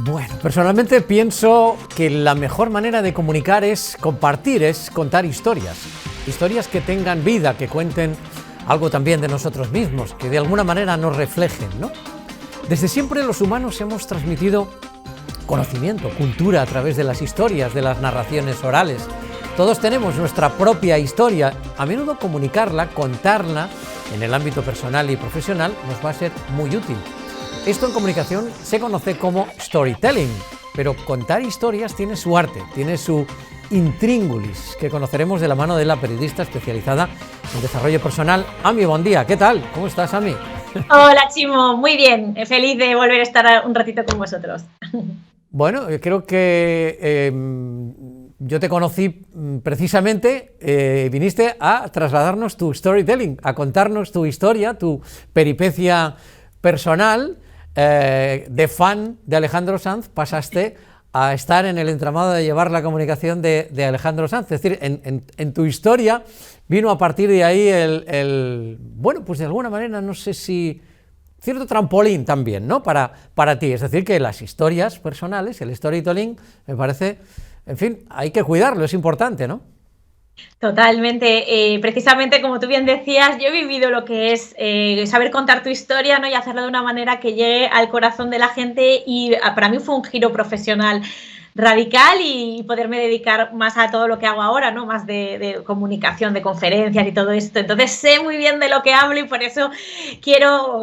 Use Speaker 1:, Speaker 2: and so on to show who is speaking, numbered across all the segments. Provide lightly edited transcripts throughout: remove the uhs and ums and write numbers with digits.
Speaker 1: Bueno, personalmente pienso que la mejor manera de comunicar es compartir, es contar historias. Historias que tengan vida, que cuenten algo también de nosotros mismos, que de alguna manera nos reflejen, ¿no? Desde siempre los humanos hemos transmitido conocimiento, cultura a través de las historias, de las narraciones orales. Todos tenemos nuestra propia historia. A menudo comunicarla, contarla en el ámbito personal y profesional nos va a ser muy útil. Esto en comunicación se conoce como storytelling, pero contar historias tiene su arte, tiene su intríngulis, que conoceremos de la mano de la periodista especializada en desarrollo personal, Ami. Buen día, ¿qué tal? ¿Cómo estás, Ami?
Speaker 2: Hola, Chimo, muy bien, feliz de volver a estar un ratito con vosotros.
Speaker 1: Bueno, creo que yo te conocí precisamente, viniste a trasladarnos tu storytelling, a contarnos tu historia, tu peripecia personal. De fan de Alejandro Sanz pasaste a estar en el entramado de llevar la comunicación de Alejandro Sanz. Es decir, en tu historia vino a partir de ahí bueno, pues de alguna manera, no sé si cierto trampolín también, ¿no? Para ti. Es decir, que las historias personales, el storytelling, me parece, en fin, hay que cuidarlo, es importante, ¿no?
Speaker 2: Totalmente, precisamente como tú bien decías, yo he vivido lo que es saber contar tu historia, ¿no? Y hacerlo de una manera que llegue al corazón de la gente, y para mí fue un giro profesional radical y poderme dedicar más a todo lo que hago ahora, ¿no? Más de comunicación, de conferencias y todo esto. Entonces sé muy bien de lo que hablo y por eso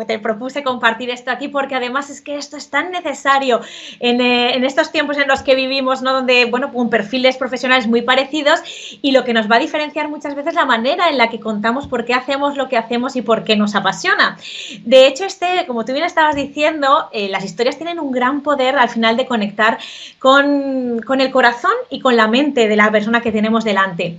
Speaker 2: te propuse compartir esto aquí, porque además es que esto es tan necesario en estos tiempos en los que vivimos, ¿no? Donde, bueno, con perfiles profesionales muy parecidos, y lo que nos va a diferenciar muchas veces la manera en la que contamos por qué hacemos lo que hacemos y por qué nos apasiona. De hecho, como tú bien estabas diciendo, las historias tienen un gran poder al final de conectar con el corazón y con la mente de la persona que tenemos delante.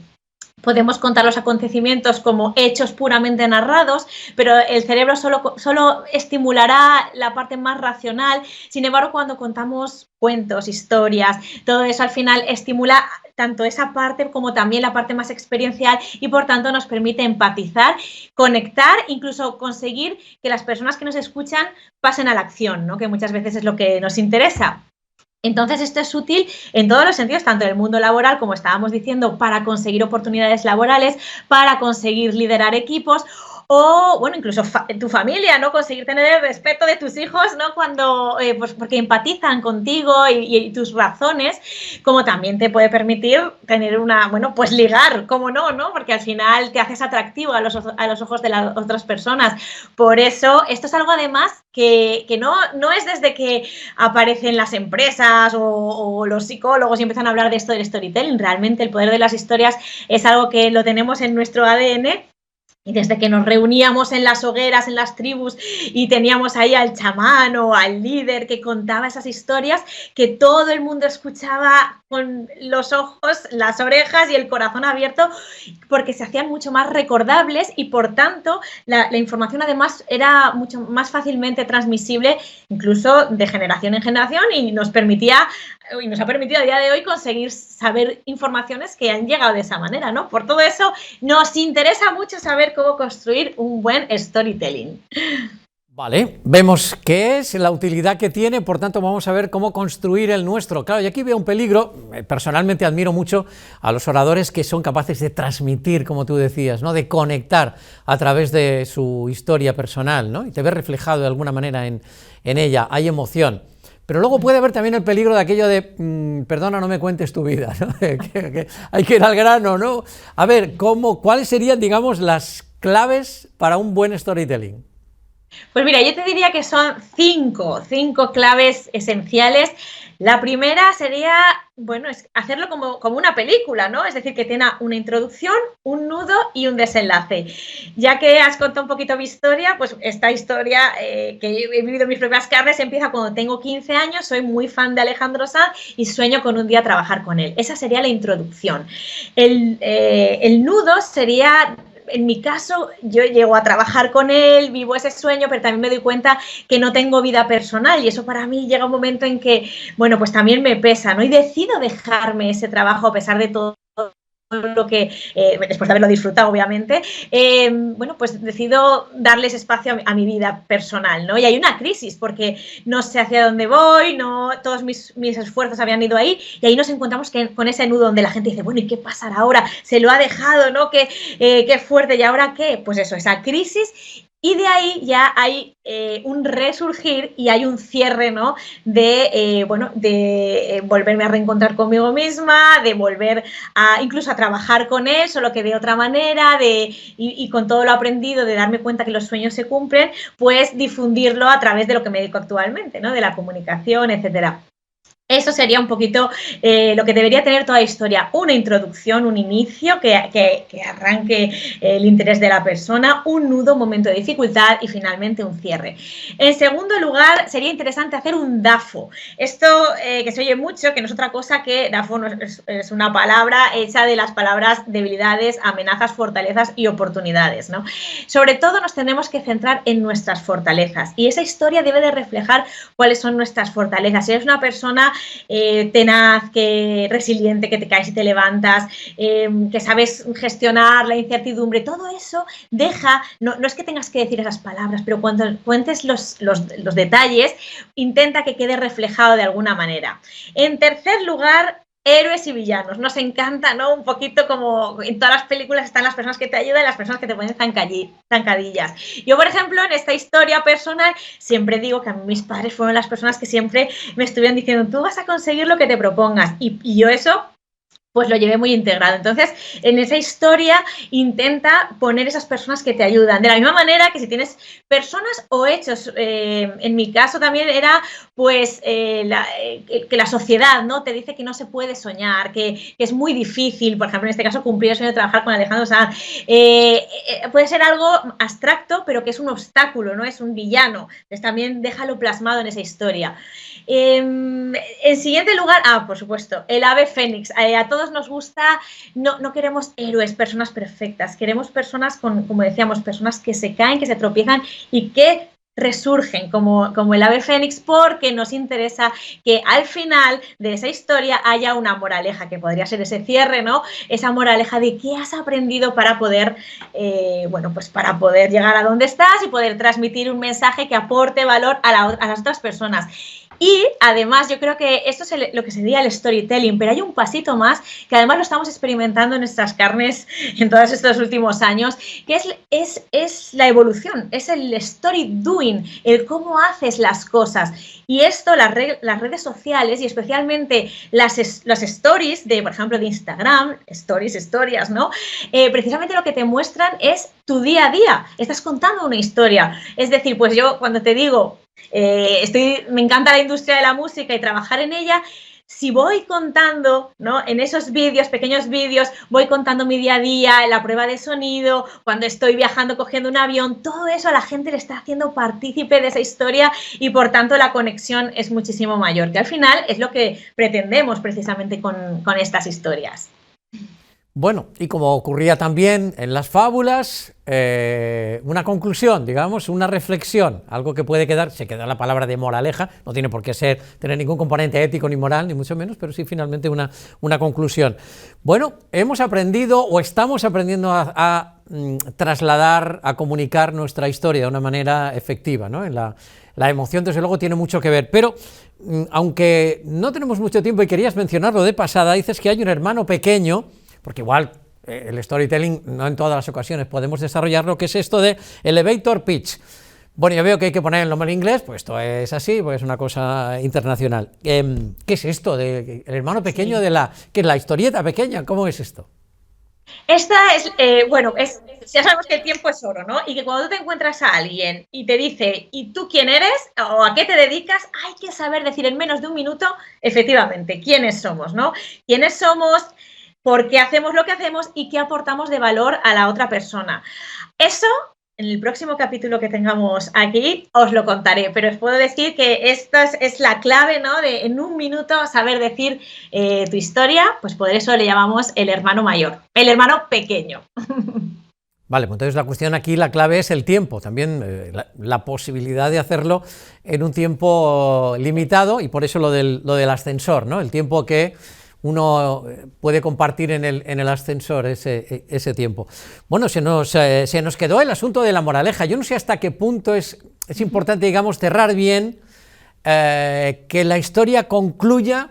Speaker 2: Podemos contar los acontecimientos como hechos puramente narrados, pero el cerebro solo estimulará la parte más racional. Sin embargo, cuando contamos cuentos, historias, todo eso al final estimula tanto esa parte como también la parte más experiencial, y por tanto nos permite empatizar, conectar, incluso conseguir que las personas que nos escuchan pasen a la acción, ¿no? Que muchas veces es lo que nos interesa. Entonces esto es útil en todos los sentidos, tanto en el mundo laboral, como estábamos diciendo, para conseguir oportunidades laborales, para conseguir liderar equipos, o bueno, incluso tu familia, ¿no? Conseguir tener el respeto de tus hijos, ¿no? Cuando, pues porque empatizan contigo y tus razones, como también te puede permitir tener bueno, pues ligar, ¿cómo no, no? Porque al final te haces atractivo a los ojos de las otras personas. Por eso, esto es algo además que no es desde que aparecen las empresas o los psicólogos y empiezan a hablar de esto del storytelling. Realmente el poder de las historias es algo que lo tenemos en nuestro ADN. Y desde que nos reuníamos en las hogueras, en las tribus, y teníamos ahí al chamán o al líder que contaba esas historias, que todo el mundo escuchaba con los ojos, las orejas y el corazón abierto, porque se hacían mucho más recordables, y por tanto la información además era mucho más fácilmente transmisible, incluso de generación en generación, y nos ha permitido a día de hoy conseguir saber informaciones que han llegado de esa manera, ¿no? Por todo eso nos interesa mucho saber cómo construir un buen storytelling.
Speaker 1: Vale, vemos qué es, la utilidad que tiene, por tanto vamos a ver cómo construir el nuestro. Claro, y aquí veo un peligro. Personalmente admiro mucho a los oradores que son capaces de transmitir, como tú decías, ¿no? De conectar a través de su historia personal, ¿no? Y te ves reflejado de alguna manera en ella, hay emoción. Pero luego puede haber también el peligro de aquello de, perdona, no me cuentes tu vida, ¿no? que hay que ir al grano, ¿no? A ver, ¿cuáles serían, digamos, las claves para un buen storytelling?
Speaker 2: Pues mira, yo te diría que son cinco claves esenciales. La primera sería, bueno, es hacerlo como una película, ¿no? Es decir, que tenga una introducción, un nudo y un desenlace. Ya que has contado un poquito mi historia, pues esta historia que he vivido en mis propias carnes empieza cuando tengo 15 años, soy muy fan de Alejandro Sanz y sueño con un día trabajar con él. Esa sería la introducción. El nudo sería... En mi caso, yo llego a trabajar con él, vivo ese sueño, pero también me doy cuenta que no tengo vida personal, y eso para mí llega un momento en que, bueno, pues también me pesa, ¿no? Y decido dejarme ese trabajo a pesar de todo lo que, después de haberlo disfrutado, obviamente, bueno, pues decido darles espacio a mi vida personal, ¿no? Y hay una crisis porque no sé hacia dónde voy, no, todos mis esfuerzos habían ido ahí, y ahí nos encontramos con ese nudo donde la gente dice, bueno, ¿y qué pasará ahora? Se lo ha dejado, ¿no? Qué fuerte, ¿y ahora qué? Pues eso, esa crisis. Y de ahí ya hay un resurgir y hay un cierre, ¿no? De volverme a reencontrar conmigo misma, de volver incluso a trabajar con él, solo que de otra manera, y con todo lo aprendido, de darme cuenta que los sueños se cumplen, pues difundirlo a través de lo que me dedico actualmente, ¿no? De la comunicación, etcétera. Eso sería un poquito lo que debería tener toda historia, una introducción, un inicio que arranque el interés de la persona, un nudo, un momento de dificultad y finalmente un cierre. En segundo lugar, sería interesante hacer un DAFO. Esto que se oye mucho, que no es otra cosa que DAFO es una palabra hecha de las palabras debilidades, amenazas, fortalezas y oportunidades, ¿no? Sobre todo nos tenemos que centrar en nuestras fortalezas y esa historia debe de reflejar cuáles son nuestras fortalezas. Si eres una persona tenaz, resiliente, que te caes y te levantas, que sabes gestionar la incertidumbre, todo eso deja, no es que tengas que decir esas palabras, pero cuando cuentes los detalles, intenta que quede reflejado de alguna manera. En tercer lugar, héroes y villanos. Nos encanta, ¿no? Un poquito como en todas las películas están las personas que te ayudan y las personas que te ponen zancadillas. Yo, por ejemplo, en esta historia personal, siempre digo que a mí mis padres fueron las personas que siempre me estuvieron diciendo, tú vas a conseguir lo que te propongas. Y yo eso pues lo llevé muy integrado. Entonces, en esa historia intenta poner esas personas que te ayudan. De la misma manera que si tienes personas o hechos, en mi caso también era pues que la sociedad, ¿no? Te dice que no se puede soñar, que es muy difícil, por ejemplo, en este caso cumplir el sueño de trabajar con Alejandro Sanz. Puede ser algo abstracto, pero que es un obstáculo, ¿no? Es un villano. Entonces también déjalo plasmado en esa historia. En siguiente lugar, por supuesto, el ave fénix. A todos nos gusta, no queremos héroes, personas perfectas, queremos personas como decíamos, personas que se caen, que se tropiezan y que resurgen como el ave fénix, porque nos interesa que al final de esa historia haya una moraleja, que podría ser ese cierre, ¿no? Esa moraleja de qué has aprendido para poder, pues para poder llegar a donde estás y poder transmitir un mensaje que aporte valor a las otras personas. Y además yo creo que esto es lo que sería el storytelling, pero hay un pasito más que además lo estamos experimentando en nuestras carnes en todos estos últimos años, que es la evolución, es el story doing, el cómo haces las cosas. Y esto, las redes sociales y especialmente las stories, por ejemplo, de Instagram, historias, ¿no? Precisamente lo que te muestran es tu día a día, estás contando una historia. Es decir, pues yo cuando te digo, me encanta la industria de la música y trabajar en ella, si voy contando, ¿no? En esos vídeos, pequeños vídeos, voy contando mi día a día, la prueba de sonido, cuando estoy viajando, cogiendo un avión, todo eso a la gente le está haciendo partícipe de esa historia y por tanto la conexión es muchísimo mayor, que al final es lo que pretendemos precisamente con estas historias.
Speaker 1: Bueno, y como ocurría también en las fábulas, una conclusión, digamos, una reflexión, algo que puede quedar, se queda la palabra de moraleja, no tiene por qué tener ningún componente ético ni moral, ni mucho menos, pero sí finalmente una conclusión. Bueno, hemos aprendido o estamos aprendiendo a trasladar, a comunicar nuestra historia de una manera efectiva, ¿no? La emoción, desde luego, tiene mucho que ver, pero aunque no tenemos mucho tiempo y querías mencionarlo de pasada, dices que hay un hermano pequeño, porque igual el storytelling no en todas las ocasiones podemos desarrollarlo, que es esto de elevator pitch. Bueno, yo veo que hay que poner el nombre en inglés, pues esto es así, porque es una cosa internacional. ¿Qué es esto del hermano pequeño que es la historieta pequeña? ¿Cómo es esto?
Speaker 2: Esta es, ya sabemos que el tiempo es oro, ¿no? Y que cuando tú te encuentras a alguien y te dice, ¿y tú quién eres? ¿O a qué te dedicas? Hay que saber decir en menos de un minuto, efectivamente, quiénes somos, ¿no? ¿Quiénes somos? ¿Por qué hacemos lo que hacemos? Y qué aportamos de valor a la otra persona. Eso, en el próximo capítulo que tengamos aquí, os lo contaré, pero os puedo decir que esta es la clave, ¿no? De en un minuto saber decir tu historia, pues por eso le llamamos el hermano mayor, el hermano pequeño.
Speaker 1: Vale, pues entonces la cuestión aquí, la clave es el tiempo, también la posibilidad de hacerlo en un tiempo limitado y por eso lo del ascensor, ¿no? El tiempo que uno puede compartir en el ascensor ese tiempo. Bueno, se nos quedó el asunto de la moraleja. Yo no sé hasta qué punto es importante, digamos, cerrar bien, que la historia concluya,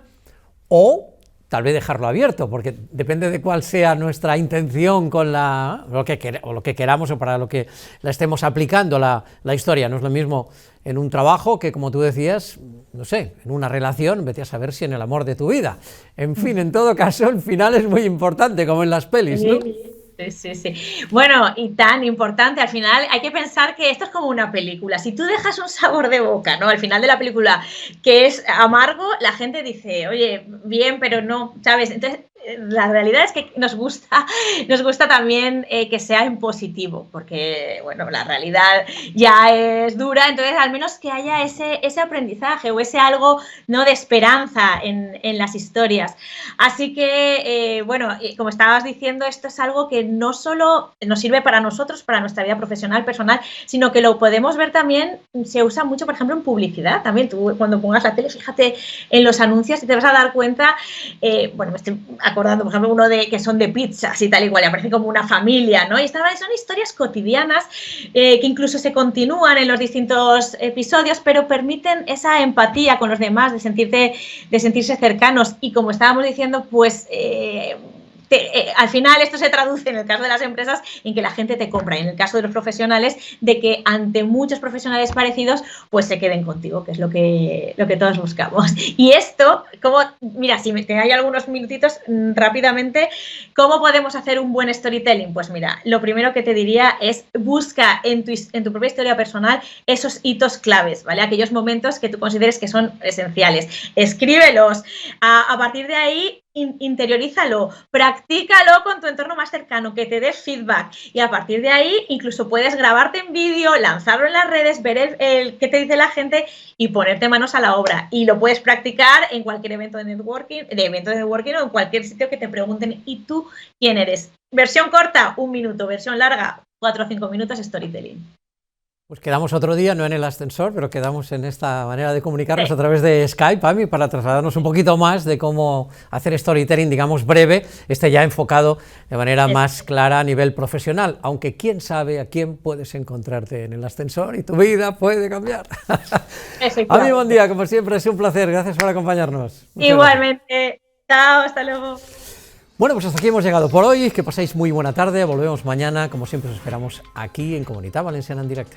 Speaker 1: o tal vez dejarlo abierto, porque depende de cuál sea nuestra intención con lo que queramos o para lo que la estemos aplicando la historia. No es lo mismo en un trabajo que, como tú decías, no sé, en una relación, vete a saber si en el amor de tu vida. En fin, en todo caso, el final es muy importante, como en las pelis, ¿no?
Speaker 2: Sí. Bueno, y tan importante, al final hay que pensar que esto es como una película. Si tú dejas un sabor de boca, ¿no?, al final de la película que es amargo, la gente dice, oye, bien, pero no, ¿sabes? Entonces, la realidad es que nos gusta también que sea en positivo, porque, bueno, la realidad ya es dura, entonces al menos que haya ese aprendizaje o ese algo, ¿no?, de esperanza en las historias. Así que, bueno, como estabas diciendo, esto es algo que no solo nos sirve para nosotros, para nuestra vida profesional, personal, sino que lo podemos ver también, se usa mucho, por ejemplo, en publicidad también. Tú, cuando pongas la tele, fíjate en los anuncios y te vas a dar cuenta, bueno, me estoy acordando, por ejemplo, uno que son de pizzas y tal igual, y aparece como una familia, ¿no? Y son historias cotidianas que incluso se continúan en los distintos episodios, pero permiten esa empatía con los demás, de sentirse cercanos, y como estábamos diciendo, pues al final esto se traduce, en el caso de las empresas, en que la gente te compra, y en el caso de los profesionales, de que ante muchos profesionales parecidos, pues se queden contigo, que es lo que todos buscamos. Y esto, mira, si te hay algunos minutitos rápidamente, ¿cómo podemos hacer un buen storytelling? Pues mira, lo primero que te diría es busca en tu propia historia personal esos hitos claves, ¿vale? Aquellos momentos que tú consideres que son esenciales. Escríbelos. A partir de ahí, interiorízalo, practícalo con tu entorno más cercano, que te des feedback, y a partir de ahí incluso puedes grabarte en vídeo, lanzarlo en las redes, ver el qué te dice la gente y ponerte manos a la obra. Y lo puedes practicar en cualquier evento de networking o en cualquier sitio que te pregunten, ¿y tú quién eres? Versión corta, 1 minuto, versión larga, 4 o 5 minutos, storytelling.
Speaker 1: Pues quedamos otro día, no en el ascensor, pero quedamos en esta manera de comunicarnos a través de Skype, Ami, para trasladarnos un poquito más de cómo hacer storytelling, digamos, breve, ya enfocado de manera más clara a nivel profesional, aunque quién sabe a quién puedes encontrarte en el ascensor y tu vida puede cambiar. Ami, buen día, como siempre, es un placer, gracias por acompañarnos.
Speaker 2: Igualmente, chao, hasta luego.
Speaker 1: Bueno, pues hasta aquí hemos llegado por hoy, que paséis muy buena tarde, volvemos mañana, como siempre os esperamos aquí en Comunitat Valenciana en directo.